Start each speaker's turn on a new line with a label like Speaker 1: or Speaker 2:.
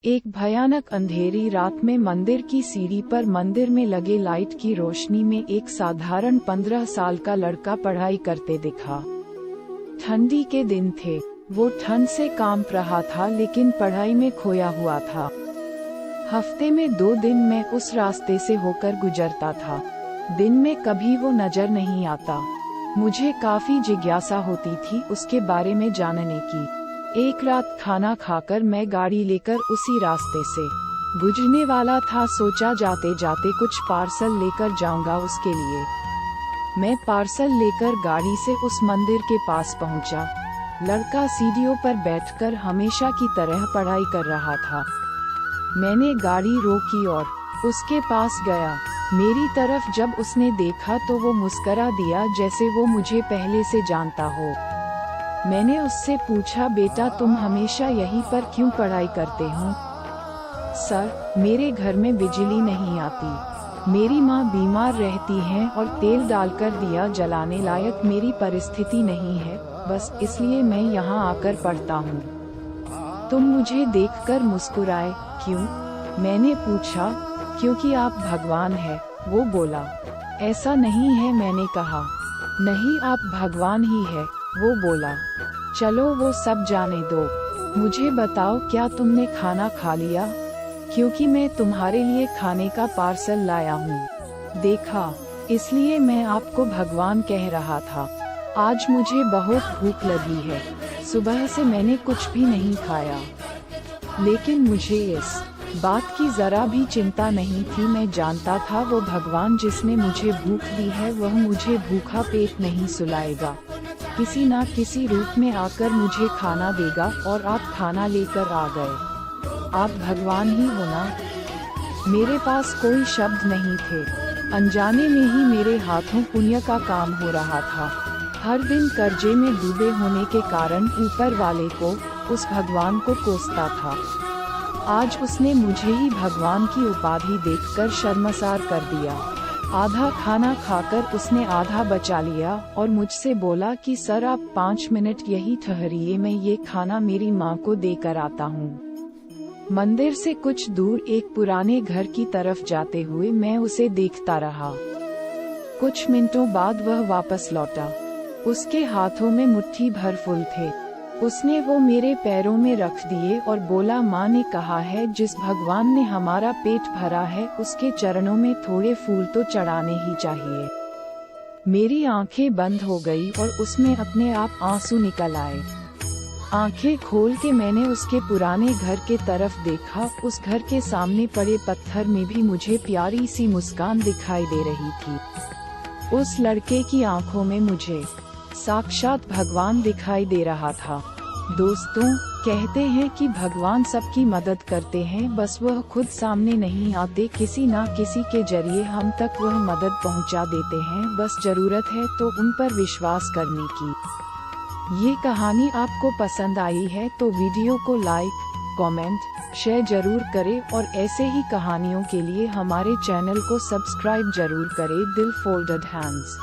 Speaker 1: एक भयानक अंधेरी रात में मंदिर की सीढ़ी पर मंदिर में लगे लाइट की रोशनी में एक साधारण 15 साल का लड़का पढ़ाई करते दिखा। ठंडी के दिन थे, वो ठंड से कांप रहा था लेकिन पढ़ाई में खोया हुआ था। हफ्ते में 2 दिन मैं उस रास्ते से होकर गुजरता था। दिन में कभी वो नजर नहीं आता। मुझे काफी जिज्ञासा होती थी उसके बारे में जानने की। एक रात खाना खाकर मैं गाड़ी लेकर उसी रास्ते से गुजरने वाला था। सोचा जाते जाते कुछ पार्सल लेकर जाऊंगा उसके लिए। मैं पार्सल लेकर गाड़ी से उस मंदिर के पास पहुंचा। लड़का सीढ़ियों पर बैठकर हमेशा की तरह पढ़ाई कर रहा था। मैंने गाड़ी रोकी और उसके पास गया। मेरी तरफ जब उसने देखा तो वो मुस्करा दिया जैसे वो मुझे पहले से जानता हो। मैंने उससे पूछा, बेटा तुम हमेशा यहीं पर क्यों पढ़ाई करते हो? सर, मेरे घर में बिजली नहीं आती। मेरी माँ बीमार रहती है और तेल डालकर दिया जलाने लायक मेरी परिस्थिति नहीं है, बस इसलिए मैं यहाँ आकर पढ़ता हूँ। तुम मुझे देखकर मुस्कुराए, क्यों? मैंने पूछा। क्योंकि आप भगवान हैं, वो बोला। ऐसा नहीं है, मैंने कहा। नहीं, आप भगवान ही है, वो बोला। चलो वो सब जाने दो, मुझे बताओ क्या तुमने खाना खा लिया? क्योंकि मैं तुम्हारे लिए खाने का पार्सल लाया हूँ। देखा, इसलिए मैं आपको भगवान कह रहा था। आज मुझे बहुत भूख लगी है। सुबह से मैंने कुछ भी नहीं खाया, लेकिन मुझे इस बात की जरा भी चिंता नहीं थी। मैं जानता था वो भगवान जिसने मुझे भूख दी है वह मुझे भूखा पेट नहीं सुलाएगा। किसी ना किसी रूप में आकर मुझे खाना देगा और आप खाना लेकर आ गए। आप भगवान ही हो ना? मेरे पास कोई शब्द नहीं थे। अनजाने में ही मेरे हाथों पुण्य का काम हो रहा था। हर दिन कर्जे में डूबे होने के कारण ऊपर वाले को, उस भगवान को कोसता था। आज उसने मुझे ही भगवान की उपाधि देखकर शर्मसार कर दिया। आधा खाना खाकर उसने आधा बचा लिया और मुझसे बोला कि सर आप 5 मिनट यही ठहरिए, मैं ये खाना मेरी माँ को देकर आता हूँ। मंदिर से कुछ दूर एक पुराने घर की तरफ जाते हुए मैं उसे देखता रहा। कुछ मिनटों बाद वह वापस लौटा। उसके हाथों में मुट्ठी भर फूल थे। उसने वो मेरे पैरों में रख दिए और बोला, माँ ने कहा है जिस भगवान ने हमारा पेट भरा है उसके चरणों में थोड़े फूल तो चढ़ाने ही चाहिए। मेरी आंखें बंद हो गई और उसमें अपने आप आंसू निकल आए। आंखें खोल के मैंने उसके पुराने घर के तरफ देखा। उस घर के सामने पड़े पत्थर में भी मुझे प्यारी सी मुस्कान दिखाई दे रही थी। उस लड़के की आंखों में मुझे साक्षात भगवान दिखाई दे रहा था। दोस्तों, कहते हैं कि भगवान सबकी मदद करते हैं, बस वह खुद सामने नहीं आते। किसी ना किसी के जरिए हम तक वह मदद पहुंचा देते हैं। बस जरूरत है तो उन पर विश्वास करने की। ये कहानी आपको पसंद आई है तो वीडियो को लाइक, कमेंट, शेयर जरूर करें और ऐसे ही कहानियों के लिए हमारे चैनल को सब्सक्राइब जरूर करें। दिल फोल्डेड हैंड्स।